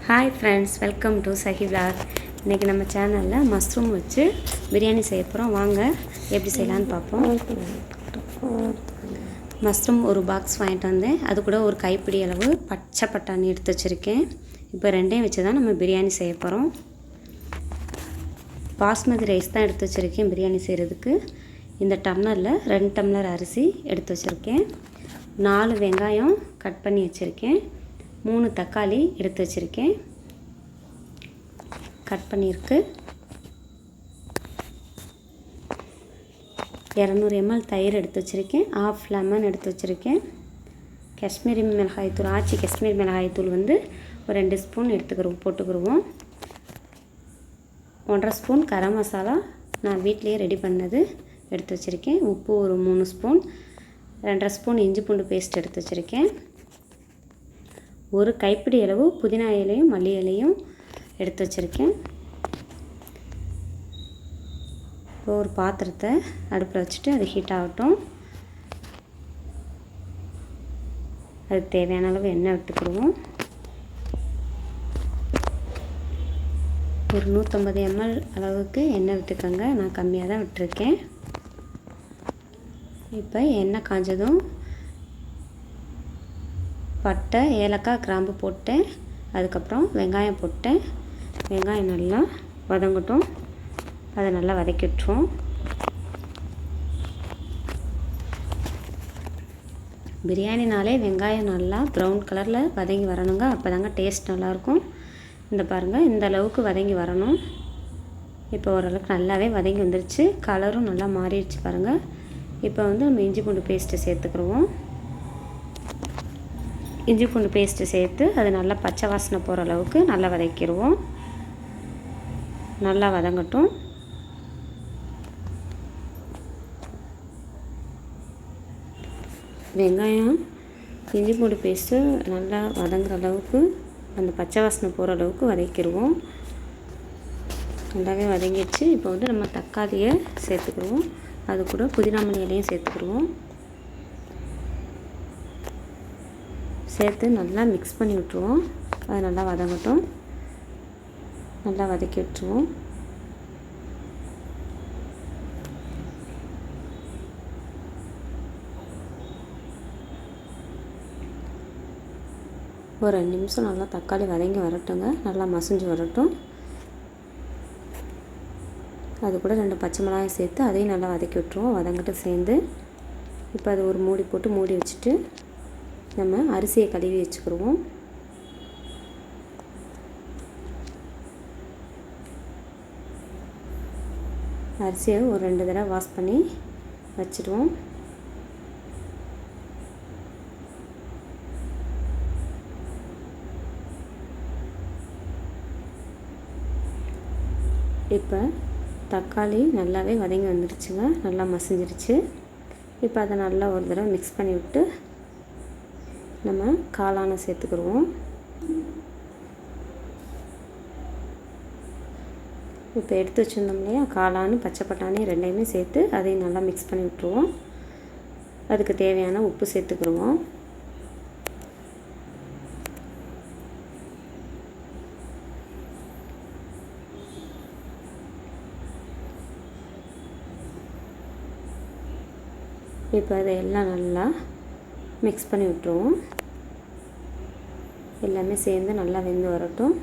Hi friends, welcome to Sahi vlog. இன்றைக்கி நம்ம சேனலில் மஷ்ரூம் வச்சு பிரியாணி செய்ய போகிறோம். வாங்க எப்படி செய்யலான்னு பார்ப்போம். மஷ்ரூம் ஒரு பாக்ஸ் வாங்கிட்டு வந்தேன். அது கூட ஒரு கைப்பிடி அளவு பச்சை பட்டாணி எடுத்து வச்சுருக்கேன். இப்போ ரெண்டையும் வச்சு தான் நம்ம பிரியாணி செய்ய போகிறோம். பாஸ்மதி ரைஸ் தான் எடுத்து வச்சுருக்கேன் பிரியாணி செய்கிறதுக்கு. இந்த டம்ளரில் 2 டம்ளர் அரிசி எடுத்து வச்சுருக்கேன். 4 வெங்காயம் கட் பண்ணி வச்சுருக்கேன். 3 தக்காளி எடுத்து வச்சுருக்கேன், கட் பண்ணியிருக்கு. 200 ml தயிர் எடுத்து வச்சுருக்கேன். 1/2 லெமன் எடுத்து வச்சுருக்கேன். காஷ்மீரி மிளகாய்த்தூள், ஆச்சி காஷ்மீரி மிளகாய்த்தூள் வந்து ஒரு 2 ஸ்பூன் போட்டுக்கிடுவோம். 1/2 ஸ்பூன் கரம் மசாலா நான் வீட்டிலையே ரெடி பண்ணது எடுத்து வச்சுருக்கேன். உப்பு ஒரு 3 ஸ்பூன். 2.5 ஸ்பூன் இஞ்சி பூண்டு பேஸ்ட் எடுத்து வச்சுருக்கேன். ஒரு கைப்பிடி அளவு புதினா இலையும் மல்லி இலையும் எடுத்து வச்சுருக்கேன். இப்போ ஒரு பாத்திரத்தை அடுப்பில் வச்சுட்டு அது ஹீட் ஆகட்டும். அதுக்கு தேவையான அளவு எண்ணெய் விட்டுக்கிடுவோம். ஒரு 150 ml அளவுக்கு எண்ணெய் விட்டுக்கோங்க. நான் கம்மியாக தான் விட்டுருக்கேன். இப்போ எண்ணெய் காஞ்சதும் பட்டை, ஏலக்காய், கிராம்பு போட்டேன். அதுக்கப்புறம் வெங்காயம் போட்டேன். வெங்காயம் நல்லா வதங்கட்டும். அதை நல்லா வதக்கிட்டுருவோம். பிரியாணினாலே வெங்காயம் நல்லா ப்ரௌன் கலரில் வதங்கி வரணுங்க. அப்போ தாங்க டேஸ்ட் நல்லாயிருக்கும். இந்த பாருங்கள், இந்த அளவுக்கு வதங்கி வரணும். இப்போ ஓரளவுக்கு நல்லாவே வதங்கி வந்துருச்சு. கலரும் நல்லா மாறிடுச்சு பாருங்கள். இப்போ வந்து நம்ம இஞ்சி பூண்டு பேஸ்ட்டு சேர்த்துக்கிடுவோம். இஞ்சி பூண்டு பேஸ்ட்டு சேர்த்து அது நல்லா பச்சை வாசனை போகிற அளவுக்கு நல்லா வதக்கிடுவோம். நல்லா வதங்கட்டும். வெங்காயம், இஞ்சி பூண்டு பேஸ்ட்டு நல்லா வதங்குற அளவுக்கு, அந்த பச்சை வாசனை போகிற அளவுக்கு வதக்கிடுவோம். நல்லாவே வதங்கிடுச்சு. இப்போ வந்து நம்ம தக்காளியை சேர்த்துக்கிடுவோம். அது கூட புதினா மல்லி இலையும் சேர்த்துக்கிடுவோம். சேர்த்து நல்லா மிக்ஸ் பண்ணி விட்டுருவோம். அது நல்லா வதங்கட்டும். நல்லா வதக்கி விட்டுருவோம். ஒரு 2 நிமிஷம் நல்லா தக்காளி வதங்கி வரட்டுங்க. நல்லா மசிஞ்சு வரட்டும். அது கூட 2 பச்சை மிளகாய் சேர்த்து அதையும் நல்லா வதக்கி விட்டுருவோம். வதங்கிட்டு சேர்ந்து இப்போ அது ஒரு மூடி போட்டு மூடி வச்சுட்டு நம்ம அரிசியை கழுவி வச்சுக்கிடுவோம். அரிசியை ஒரு 2 தடவை வாஷ் பண்ணி வச்சுடுவோம். இப்போ தக்காளி நல்லாவே வதங்கி வந்துடுச்சுங்க. நல்லா மசிஞ்சிருச்சு. இப்போ அதை நல்லா ஒரு தடவை மிக்ஸ் பண்ணி விட்டு நம்ம காளானை சேர்த்துக்கிடுவோம். இப்போ எடுத்து வச்சுருந்தோம் இல்லையா, காளான், பச்சை பட்டாணி ரெண்டையுமே சேர்த்து அதையும் நல்லா மிக்ஸ் பண்ணி விட்டுருவோம். அதுக்கு தேவையான உப்பு சேர்த்துக்கிடுவோம். இப்போ அதையெல்லாம் நல்லா மிக்ஸ் பண்ணி விட்டுருவோம். எல்லாமே சேர்ந்து நல்லா வெந்து வரட்டும்.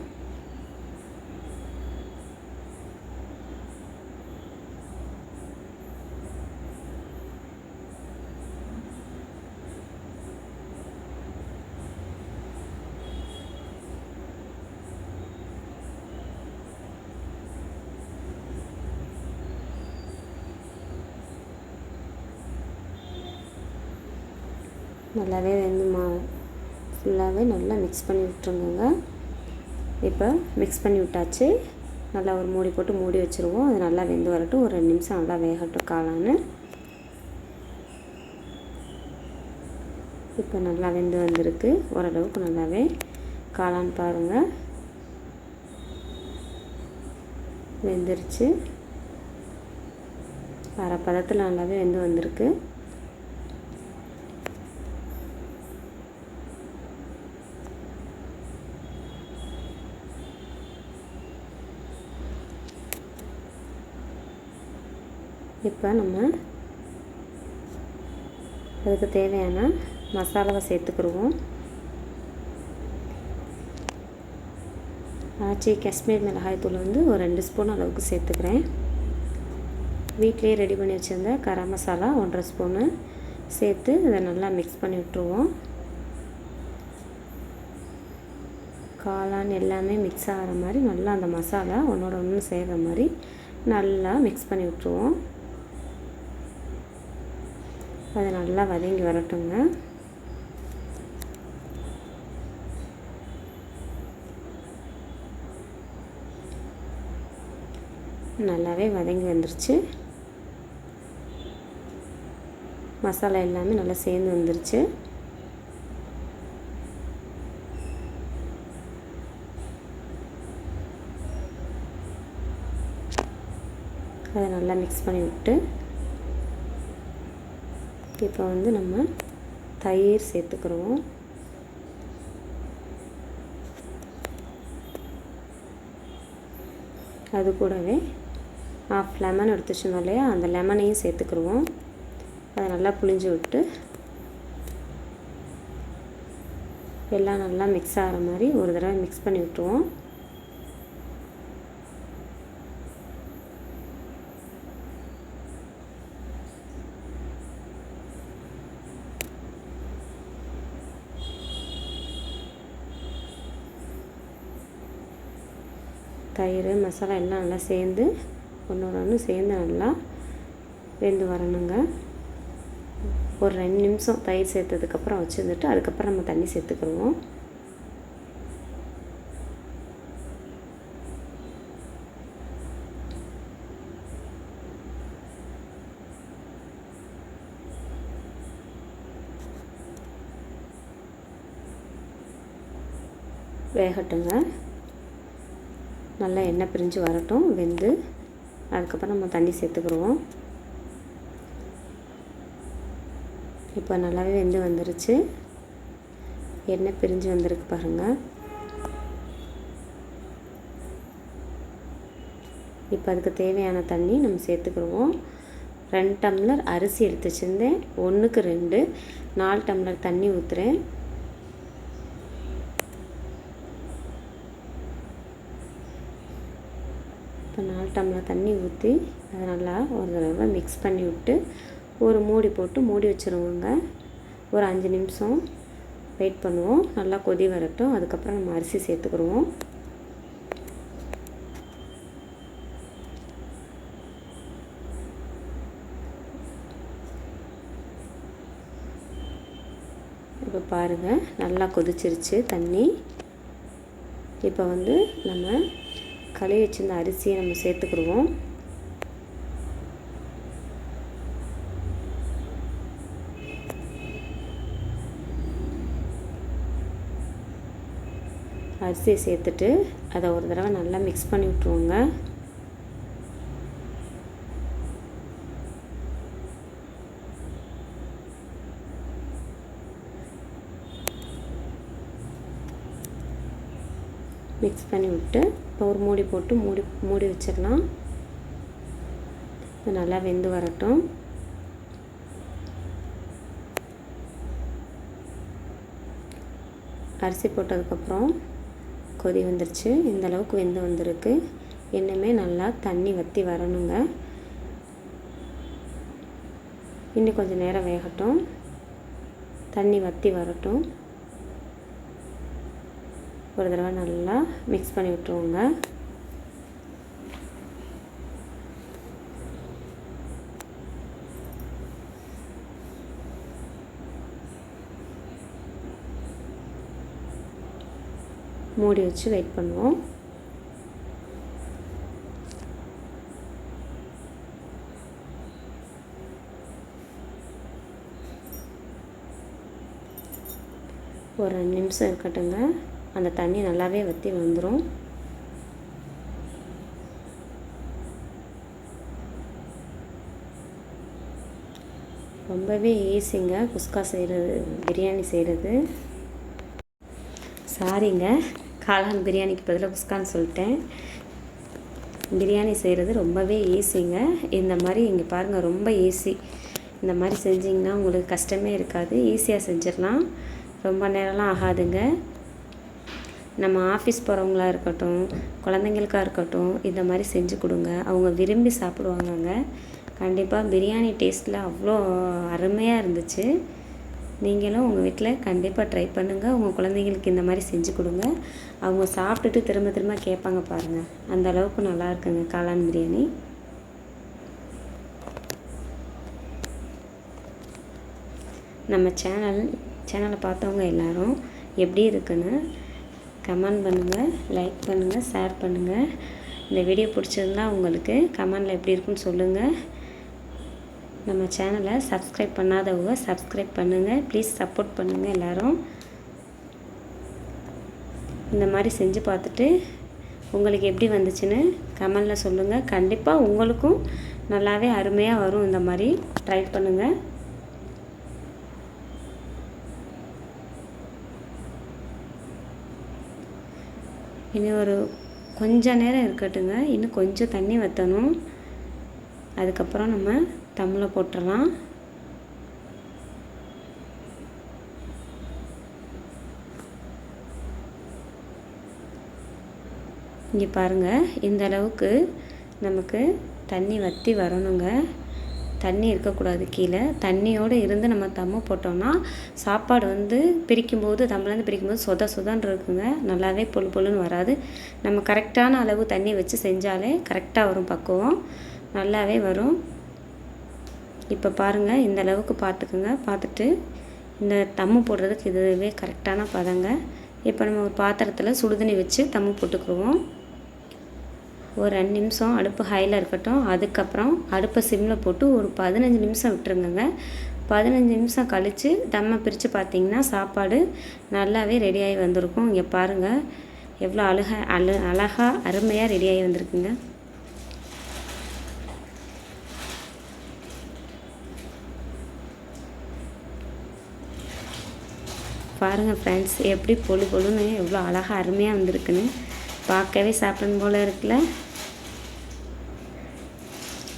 நல்லாவே வெந்து ஃபுல்லாகவே நல்லா மிக்ஸ் பண்ணி விட்டுருங்க. இப்போ மிக்ஸ் பண்ணி விட்டாச்சு. நல்லா ஒரு மூடி போட்டு மூடி வச்சுருவோம். அது நல்லா வெந்து வரட்டும். ஒரு 2 நிமிஷம் நல்லா வேகட்டும் காளான். இப்போ நல்லா வெந்து வந்திருக்கு. ஓரளவுக்கு நல்லாவே காளான் பாருங்கள் வெந்துருச்சு. அரை பதத்தில் நல்லாவே வெந்து வந்திருக்கு. இப்போ நம்ம அதுக்கு தேவையான மசாலாவை சேர்த்துக்கிடுவோம். ஆச்சி காஷ்மீர் மிளகாய்த்தூள் வந்து ஒரு 2 ஸ்பூன் அளவுக்கு சேர்த்துக்கிறேன். வீட்டிலே ரெடி பண்ணி வச்சுருந்த கரம் மசாலா 1.5 ஸ்பூனு சேர்த்து இதை நல்லா மிக்ஸ் பண்ணி விட்டுருவோம். காளான் எல்லாமே மிக்ஸ் ஆகிற மாதிரி நல்லா அந்த மசாலா ஒன்றோட ஒன்று சேர்கிற மாதிரி நல்லா மிக்ஸ் பண்ணி விட்டுருவோம். அது நல்லா வதங்கி வரட்டுங்க. நல்லாவே வதங்கி வந்துருச்சு. மசாலா எல்லாமே நல்லா சேர்ந்து வந்துருச்சு. அதை நல்லா மிக்ஸ் பண்ணி விட்டு இப்போ வந்து நம்ம தயிர் சேர்த்துக்கிறோம். அது கூடவே 1/2 லெமன் எடுத்து வச்சுருந்தோம் இல்லையா, அந்த லெமனையும் சேர்த்துக்கிடுவோம். அதை நல்லா புளிஞ்சு விட்டு எல்லாம் நல்லா மிக்ஸ் ஆகிற மாதிரி ஒரு தடவை மிக்ஸ் பண்ணி விட்டுருவோம். தயிர் மசாலா எல்லாம் நல்லா சேர்ந்து ஒன்றோட ஒன்று சேர்ந்து நல்லா வெந்து வரணுங்க. ஒரு 2 நிமிஷம் தயிர் சேர்த்ததுக்கப்புறம் வச்சுருந்துட்டு அதுக்கப்புறம் நம்ம தண்ணி சேர்த்துக்கிடுவோம். வேகட்டுங்க. நல்லா எண்ணெய் பிரிஞ்சு வரட்டும் வெந்து. அதுக்கப்புறம் நம்ம தண்ணி சேர்த்துக்கிடுவோம். இப்போ நல்லாவே வெந்து வந்துருச்சு. எண்ணெய் பிரிஞ்சு வந்திருக்கு பாருங்கள். இப்போ அதுக்கு தேவையான தண்ணி நம்ம சேர்த்துக்கிடுவோம். 2 டம்ளர் அரிசி எடுத்து வச்சுருந்தேன். 1க்கு 2 4 டம்ளர் தண்ணி ஊற்றுறேன். இப்போ 4 டம்ளர் தண்ணி ஊற்றி அதை நல்லா ஒரு தடவை மிக்ஸ் பண்ணி விட்டு ஒரு மூடி போட்டு மூடி வச்சுருவோங்க. ஒரு 5 நிமிஷம் வெயிட் பண்ணுவோம். நல்லா கொதி வரட்டும். அதுக்கப்புறம் நம்ம அரிசி சேர்த்துக்கிடுவோம். இப்போ பாருங்கள் நல்லா கொதிச்சிருச்சு தண்ணி. இப்போ வந்து நம்ம கழுவி வச்சிருந்த அரிசியை நம்ம சேர்த்துக்கிடுவோம். அரிசியை சேர்த்துட்டு அதை ஒரு தடவை நல்லா மிக்ஸ் பண்ணி விட்ருவோங்க. மிக்ஸ் பண்ணி விட்டு இப்போ ஒரு மூடி போட்டு மூடி வச்சிடலாம். இது நல்லா வெந்து வரட்டும். அரிசி போட்டதுக்கப்புறம் கொதி வந்துருச்சு. இந்த அளவுக்கு வெந்து வந்திருக்கு. இன்னுமே நல்லா தண்ணி வற்றி வரணுங்க. இன்னும் கொஞ்சம் நேரம் வேகட்டும். தண்ணி வற்றி வரட்டும். ஒரு தடவை நல்லா மிக்ஸ் பண்ணி விட்டுருவோங்க. மூடி வச்சு வெயிட் பண்ணுவோம். ஒரு 2 நிமிஷம் இருக்கட்டுங்க. அந்த தண்ணி நல்லாவே வற்றி வந்துடும். ரொம்பவே ஈஸிங்க குஸ்கா செய்கிறது, பிரியாணி செய்கிறது. சாரிங்க, காளான் பிரியாணிக்கு பதிலாக குஸ்கான்னு சொல்லிட்டேன். பிரியாணி செய்கிறது ரொம்பவே ஈஸிங்க. இந்த மாதிரி இங்கே பாருங்கள், ரொம்ப ஈஸி. இந்த மாதிரி செஞ்சிங்கன்னா உங்களுக்கு கஷ்டமே இருக்காது, ஈஸியாக செஞ்சிடலாம், ரொம்ப நேரம்லாம் ஆகாதுங்க. நம்ம ஆஃபீஸ் போகிறவங்களா இருக்கட்டும், குழந்தைங்களுக்காக இருக்கட்டும், இந்த மாதிரி செஞ்சு கொடுங்க, அவங்க விரும்பி சாப்பிடுவாங்கங்க. கண்டிப்பாக பிரியாணி டேஸ்ட்டில் அவ்வளோ அருமையாக இருந்துச்சு. நீங்களும் உங்கள் வீட்டில் கண்டிப்பாக ட்ரை பண்ணுங்கள். உங்கள் குழந்தைங்களுக்கு இந்த மாதிரி செஞ்சு கொடுங்க, அவங்க சாப்பிட்டுட்டு திரும்ப திரும்ப கேட்பாங்க பாருங்கள். அந்த அளவுக்கு நல்லா இருக்குங்க காளான் பிரியாணி. நம்ம சேனலை பார்த்தவங்க எல்லோரும் எப்படி இருக்குன்னு கமெண்ட் பண்ணுங்கள், லைக் பண்ணுங்கள், ஷேர் பண்ணுங்கள். இந்த வீடியோ பிடிச்சிருந்தா உங்களுக்கு கமெண்டில் எப்படி இருக்குன்னு சொல்லுங்கள். நம்ம சேனலை சப்ஸ்கிரைப் பண்ணாதவங்க சப்ஸ்கிரைப் பண்ணுங்கள், ப்ளீஸ் சப்போர்ட் பண்ணுங்கள் எல்லோரும். இந்த மாதிரி செஞ்சு பார்த்துட்டு உங்களுக்கு எப்படி வந்துச்சுன்னு கமெண்டில் சொல்லுங்கள். கண்டிப்பாக உங்களுக்கும் நல்லாவே அருமையாக வரும். இந்த மாதிரி ட்ரை பண்ணுங்கள். இன்னும் ஒரு கொஞ்சம் நேரம் இருக்கட்டுங்க, இன்னும் கொஞ்சம் தண்ணி வற்றணும். அதுக்கப்புறம் நம்ம தம்மில் போட்டுடலாம். இங்கே பாருங்கள், இந்த அளவுக்கு நமக்கு தண்ணி வற்றி வரணுங்க. தண்ணி இருக்கக்கூடாது கீழே. தண்ணியோடு இருந்து நம்ம தம்மு போட்டோம்னா சாப்பாடு வந்து பிரிக்கும்போது, தம்மிலேருந்து பிரிக்கும்போது சொதன்னு இருக்குங்க, நல்லாவே பொழுன்னு வராது. நம்ம கரெக்டான அளவு தண்ணி வச்சு செஞ்சாலே கரெக்டாக வரும், பக்குவம் நல்லாவே வரும். இப்போ பாருங்கள், இந்த அளவுக்கு பார்த்துக்குங்க. பார்த்துட்டு இந்த தம்மு போடுறதுக்கு இதுவே கரெக்டான பதங்க. இப்போ நம்ம ஒரு பாத்திரத்தில் சுடுதண்ணி வச்சு தம்மு போட்டுக்குருவோம். ஒரு 2 நிமிஷம் அடுப்பு ஹையில் இருக்கட்டும். அதுக்கப்புறம் அடுப்பை சிம்மில் போட்டு ஒரு 15 நிமிஷம் விட்டுருங்க. 15 நிமிஷம் கழித்து தம்மை பிரித்து பார்த்திங்கன்னா சாப்பாடு நல்லாவே ரெடியாகி வந்திருக்கும். இங்கே பாருங்கள், எவ்வளோ அழகாக அருமையாக ரெடியாகி வந்திருக்குங்க. பாருங்கள் ஃப்ரெண்ட்ஸ், எப்படி பொழுன்னு எவ்வளோ அழகாக அருமையாக வந்திருக்குன்னு பார்க்கவே சாப்பிடணும் போல் இருக்குல்ல.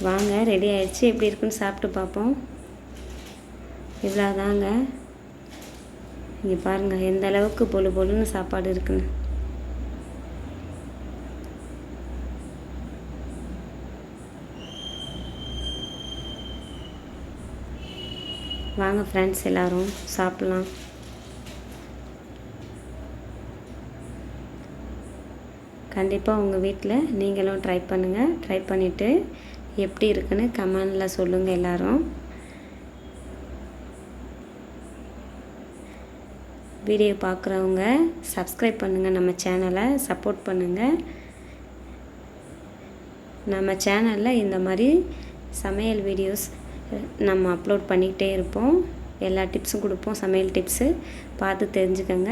வாங்க, ரெடி ஆயிடுச்சு. எப்படி இருக்குன்னு சாப்பிட்டு பார்ப்போம். இவ்வளோதாங்க. இங்கே பாருங்கள் எந்த அளவுக்கு பொழுன்னு சாப்பாடு இருக்குன்னு. வாங்க ஃப்ரெண்ட்ஸ், எல்லோரும் சாப்பிட்லாம். கண்டிப்பாக உங்கள் வீட்டில் நீங்களும் ட்ரை பண்ணுங்கள். ட்ரை பண்ணிவிட்டு எப்படி இருக்குன்னு கமெண்டில் சொல்லுங்கள் எல்லோரும். வீடியோ பார்க்குறவங்க சப்ஸ்கிரைப் பண்ணுங்கள், நம்ம சேனலை சப்போர்ட் பண்ணுங்கள். நம்ம சேனலில் இந்த மாதிரி சமையல் வீடியோஸ் நம்ம அப்லோட் பண்ணிக்கிட்டே இருப்போம். எல்லா டிப்ஸும் கொடுப்போம், சமையல் டிப்ஸு பார்த்து தெரிஞ்சுக்கோங்க.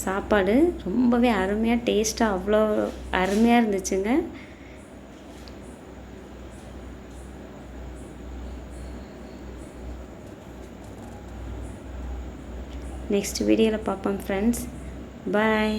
சாப்பாடு ரொம்பவே அருமையாக டேஸ்ட்டாக அவ்வளோ அருமையாக இருந்துச்சுங்க. நெக்ஸ்ட் வீடியோவில் பார்ப்போம் ஃப்ரெண்ட்ஸ். பாய்.